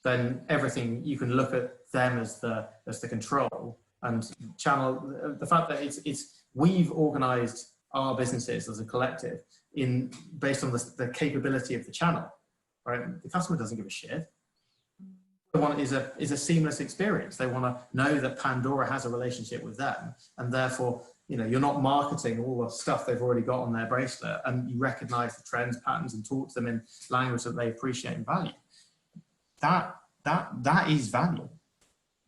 then everything, you can look at them as the control, and channel the fact that we've organized our businesses as a collective based on the capability of the channel, right? The customer doesn't give a shit. They want is a seamless experience. They want to know that Pandora has a relationship with them, and therefore, you're not marketing all the stuff they've already got on their bracelet, and you recognize the trends, patterns, and talk to them in language that they appreciate and value. That is value.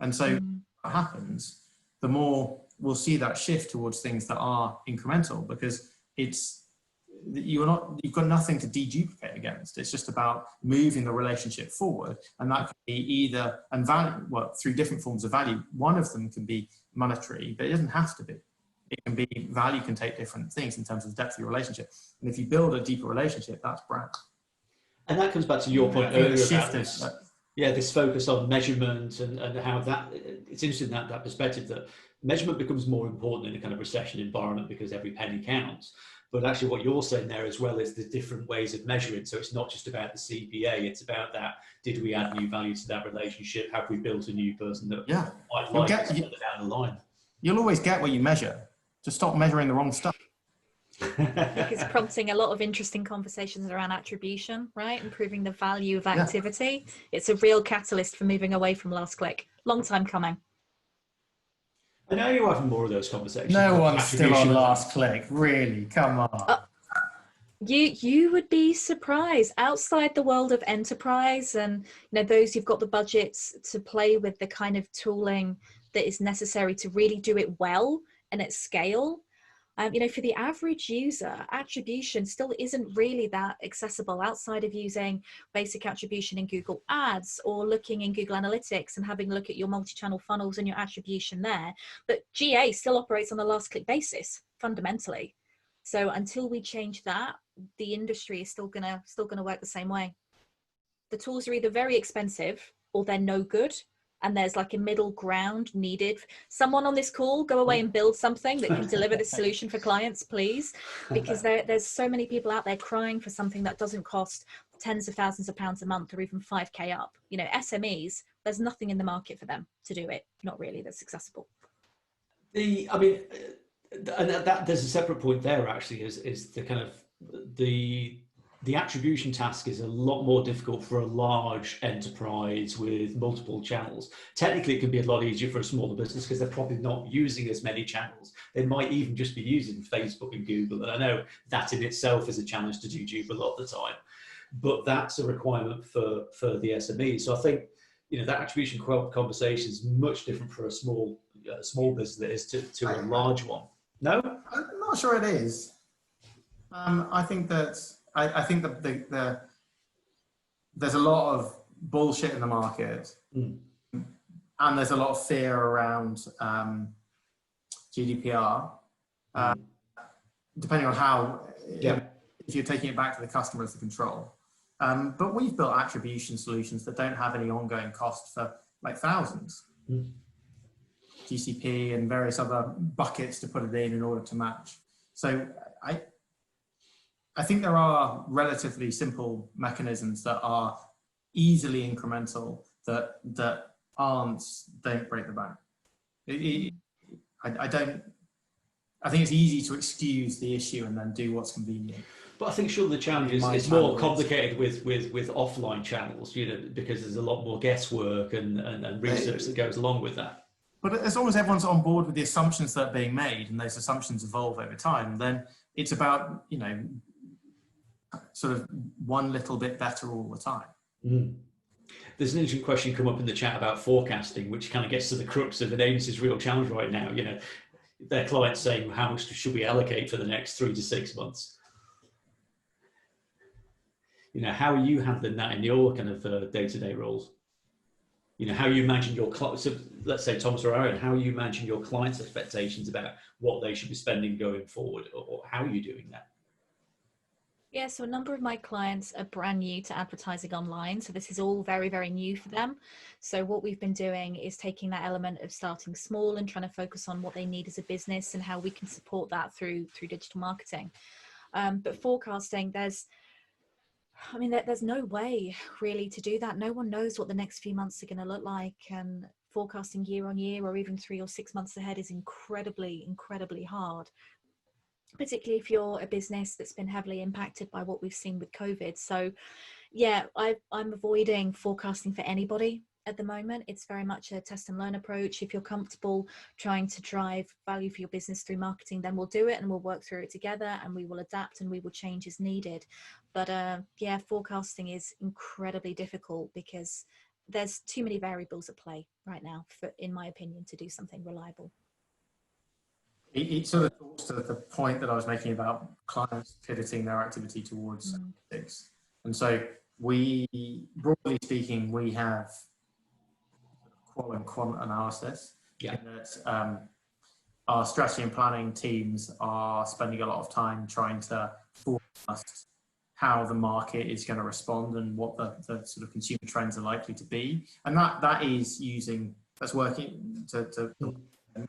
And so what happens, the more we'll see that shift towards things that are incremental, because you've got nothing to deduplicate against. It's just about moving the relationship forward, and that can be either through different forms of value. One of them can be monetary, but it doesn't have to be. It can be value, can take different things in terms of the depth of your relationship. And if you build a deeper relationship, that's brand. And that comes back to your point earlier about this focus on measurement and how that, it's interesting that perspective that measurement becomes more important in a kind of recession environment because every penny counts. But actually what you're saying there as well is the different ways of measuring. So it's not just about the CPA, it's about that, did we add new value to that relationship? Have we built a new person that might like us down the line? You'll always get what you measure. Just stop measuring the wrong stuff. It's prompting a lot of interesting conversations around attribution, right? Improving the value of activity. Yeah. It's a real catalyst for moving away from last click. Long time coming. I know you're having more of those conversations. No one's still on last click, really. Come on. You would be surprised. Outside the world of enterprise and those who've got the budgets to play with the kind of tooling that is necessary to really do it well and at scale. For the average user, attribution still isn't really that accessible outside of using basic attribution in Google Ads or looking in Google Analytics and having a look at your multi-channel funnels and your attribution there. But GA still operates on a last click basis fundamentally. So until we change that, the industry is still gonna work the same way. The tools are either very expensive or they're no good. And there's like a middle ground needed. Someone on this call, go away and build something that can deliver this solution for clients, please. Because there's so many people out there crying for something that doesn't cost tens of thousands of pounds a month or even 5K up. SMEs, there's nothing in the market for them to do it. Not really, that's accessible. There's a separate point there actually is the kind of the attribution task is a lot more difficult for a large enterprise with multiple channels. Technically, it can be a lot easier for a smaller business because they're probably not using as many channels. They might even just be using Facebook and Google. And I know that in itself is a challenge to dedupe a lot of the time, but that's a requirement for the SME. So I think, that attribution conversation is much different for a small business than it is to a large one. No? I'm not sure it is. I think that there's a lot of bullshit in the market, and there's a lot of fear around GDPR, depending on how, if you're taking it back to the customer as the control. But we've built attribution solutions that don't have any ongoing cost for like thousands. GCP and various other buckets to put it in order to match. So I think there are relatively simple mechanisms that are easily incremental that don't break the bank. I think it's easy to excuse the issue and then do what's convenient. But I think sure the challenge is it's more complicated with offline channels, because there's a lot more guesswork and research that goes along with that. But as long as everyone's on board with the assumptions that are being made and those assumptions evolve over time, then it's about, sort of one little bit better all the time. There's an interesting question come up in the chat about forecasting, which kind of gets to the crux of an agency's real challenge right now. Their clients saying, how much should we allocate for the next 3 to 6 months? How are you handling that in your kind of day-to-day roles? How you imagine your clients, so let's say Thomas or Arianne, how are you managing your clients' expectations about what they should be spending going forward, or how are you doing that? Yeah, so a number of my clients are brand new to advertising online. So this is all very, very new for them. So what we've been doing is taking that element of starting small and trying to focus on what they need as a business and how we can support that through digital marketing. But forecasting, I mean, there's no way really to do that. No one knows what the next few months are going to look like, and forecasting year on year or even 3 or 6 months ahead is incredibly, incredibly hard, particularly if you're a business that's been heavily impacted by what we've seen with COVID. So yeah, I'm avoiding forecasting for anybody at the moment. It's very much a test and learn approach. If you're comfortable trying to drive value for your business through marketing, then we'll do it and we'll work through it together, and we will adapt and we will change as needed. But yeah, forecasting is incredibly difficult because there's too many variables at play right now, for, in my opinion, to do something reliable. It sort of talks to the point that I was making about clients pivoting their activity towards analytics. And so we, broadly speaking, we have qual and quant analysis. Yeah. In that our strategy and planning teams are spending a lot of time trying to forecast how the market is going to respond and what the sort of consumer trends are likely to be. And that is working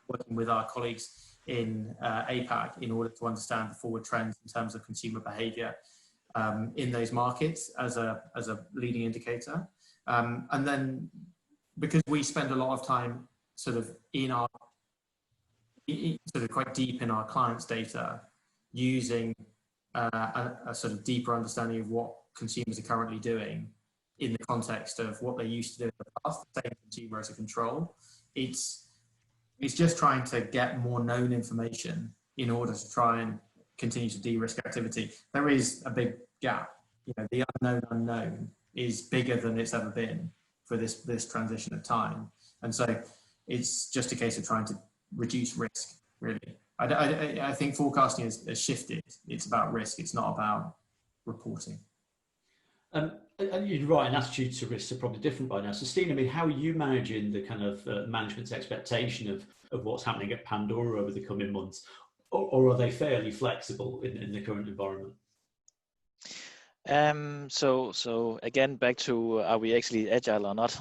working with our colleagues in APAC in order to understand the forward trends in terms of consumer behavior in those markets as a leading indicator. And then because we spend a lot of time sort of quite deep in our clients' data, using a sort of deeper understanding of what consumers are currently doing in the context of what they used to do in the past, the same consumer as a control. It's just trying to get more known information in order to try and continue to de-risk activity. There is a big gap. You know, the unknown is bigger than it's ever been for this transition of time. And so it's just a case of trying to reduce risk, really. I think forecasting has shifted. It's about risk. It's not about reporting. And you're right, and attitudes to risks are probably different by now. So Steen, I mean, how are you managing the kind of management's expectation of what's happening at Pandora over the coming months? Or are they fairly flexible in the current environment? So again, back to are we actually agile or not?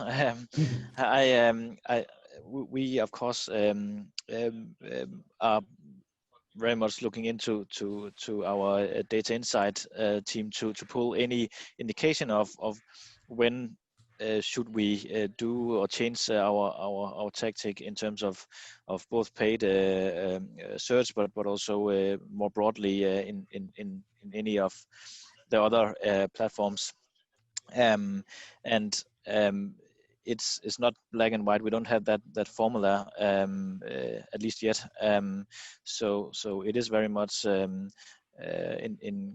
We of course are very much looking into our data insight team to pull any indication of when should we do or change our tactic in terms of both paid search, but also more broadly in any of the other platforms. It's not black and white. We don't have that formula at least yet. So it is very much in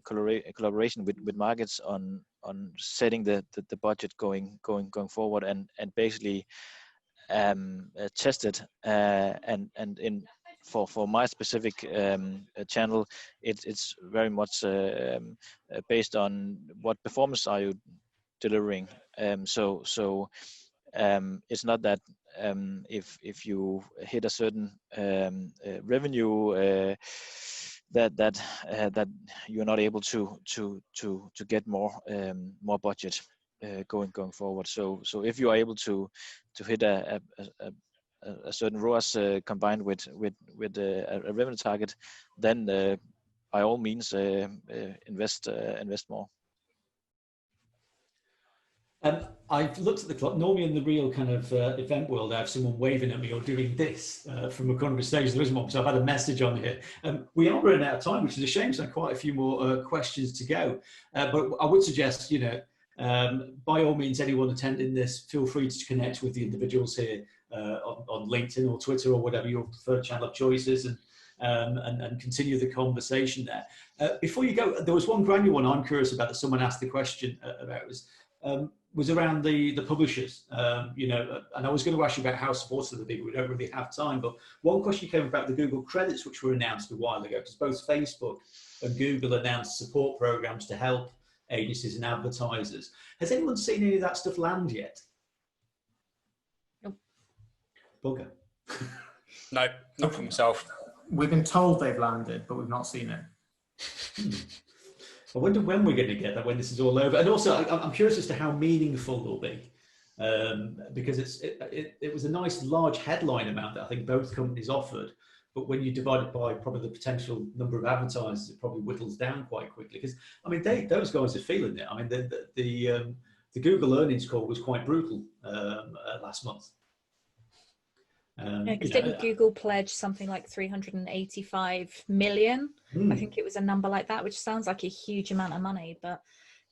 collaboration with markets on setting the budget going forward and basically tested and in for my specific channel, it's very much based on what performance are you delivering. So it's not that if you hit a certain revenue that you're not able to get more budget going forward. So if you are able to hit a certain ROAS combined with a revenue target, then by all means invest more. I've looked at the clock. Normally in the real kind of event world, I have someone waving at me or doing this from a conversation. There isn't one, so I've had a message on here. We are running out of time, which is a shame, so quite a few more questions to go. But I would suggest, by all means, anyone attending this, feel free to connect with the individuals here on LinkedIn or Twitter or whatever your preferred channel of choices, and continue the conversation there. Before you go, there was one granular one I'm curious about that someone asked the question about. Was around the publishers, and I was going to ask you about how supportive they've been. We don't really have time, but one question came about the Google credits, which were announced a while ago, because both Facebook and Google announced support programs to help agencies and advertisers. Has anyone seen any of that stuff land yet? Nope. Bugger. No, not for myself. We've been told they've landed, but we've not seen it. I wonder when we're going to get that, when this is all over. And also, I'm curious as to how meaningful they'll be, because it was a nice large headline amount that I think both companies offered, but when you divide it by probably the potential number of advertisers, it probably whittles down quite quickly. Because I mean, those guys are feeling it. I mean, the Google earnings call was quite brutal last month. Because didn't Google pledge something like 385 million? I think it was a number like that, which sounds like a huge amount of money, but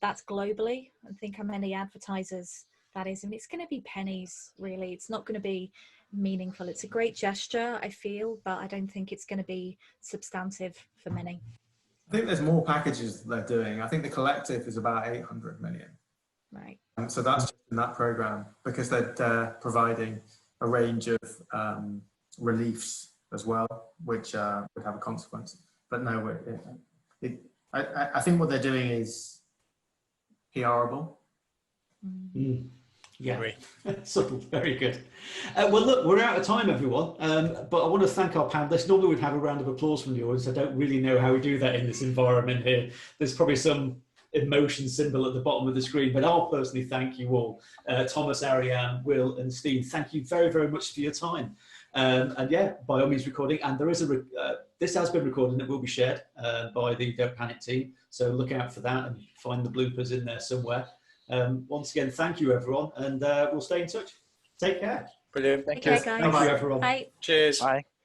that's globally. I think how many advertisers that is, and it's going to be pennies, really. It's not going to be meaningful. It's a great gesture, I feel, but I don't think it's going to be substantive for many. I think there's more packages that they're doing. I think the collective is about 800 million. Right. So that's just in that program, because they're providing a range of reliefs as well, which would have a consequence. But no, I think what they're doing is PRable. Yeah, subtle, very good. Well, look, we're out of time, everyone. But I want to thank our panelists. Normally we'd have a round of applause from the audience. I don't really know how we do that in this environment here. There's probably some emotion symbol at the bottom of the screen, but I'll personally thank you all. Thomas, Arianne, Will and Steen, thank you very, very much for your time. And yeah, by all means recording. And there is this has been recorded and it will be shared by the Don't Panic team. So look out for that and find the bloopers in there somewhere. Once again, thank you everyone, and we'll stay in touch. Take care. Brilliant. Thank Okay, you. guys. Thank you everyone. Bye. Cheers. Bye.